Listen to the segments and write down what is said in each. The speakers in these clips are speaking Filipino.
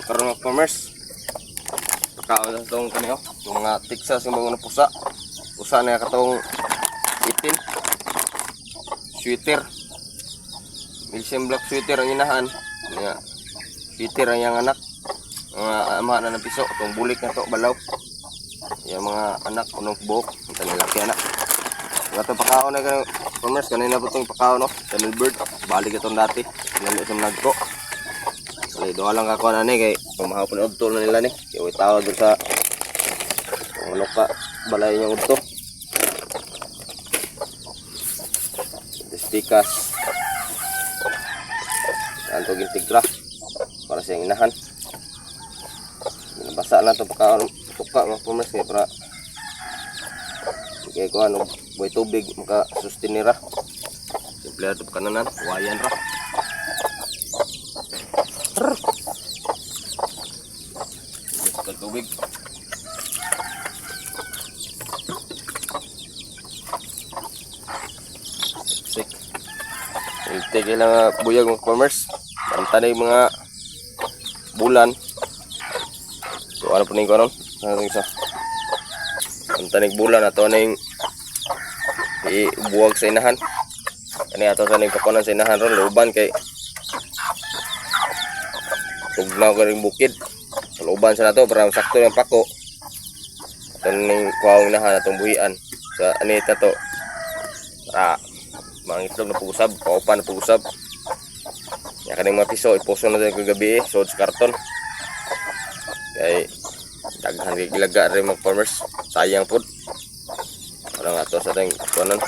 karon mga farmers. Pagkaon na itong kaniyo. Yung mga Texas yung mga pusa. Pusa na katong itim. Sweater. Milsim black sweater ang inahan. Sweater ang yung anak. Mga ama na ng piso. Itong bulik na to balaw. Yung mga anak unong buhok. Ito nilaki anak. Ito pagkaon na ganun. Farmers, kanina po itong pagkaon no. Channel bird. Balik itong dati. Lalo isang nagko. Kaya doha lang ako na ni kay pumahapon udto na nila ni. Kaya tawag dun sa ano ka balay niya udto. Stikas. Anto gintigra para sa inahan. Basa na to pagkaon tuka mga farmers kaya para kaya ko ano buhay tubig maka sustinira. Simple ito kananan, wayan ra. Gusto tubig. Sik. Ito kailangan buyag mga farmers. Tantanay mga bulan. So ano po na yung karon? Ano isa? Tantanay bulan ato na yung ibuwag sa inahan. Kani ato sa nagpakunan sa inahan ron. Luban kay tugnaw ka rin bukid. Luban sa nato para sakto ng pako. Ito na yung kuwang inahan atong buhian. Sa anita to. Para mga itlog na pag-usab. Kaupan na pag-usab. Yan kaning mga piso. Ipuso na tayo kagabi eh. Sold sa karton. Kaya daghan gilaga rin mga farmers. Sayang po. Wala nga to sa ating kuwanan.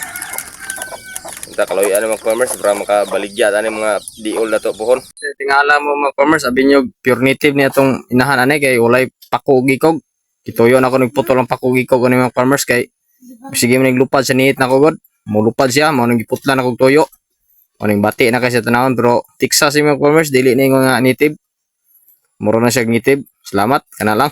Kita kaloyan mga farmers para makabaligya tani mga diol na to pohon. Tingala mo mga farmers, sabi nyo pure native niya itong inahan anay kay walay pakugikog. Kituyo na ako nagputol ang pakugikog ani mga farmers kay sige man naglupad sa niit na kugod. Mulupad siya, mo nang giputla na kog tuyo. Mo ning bati na kay sa tanawon pero Texas si mga farmers dili na yung mga native. Muro na siya native. Salamat kana lang.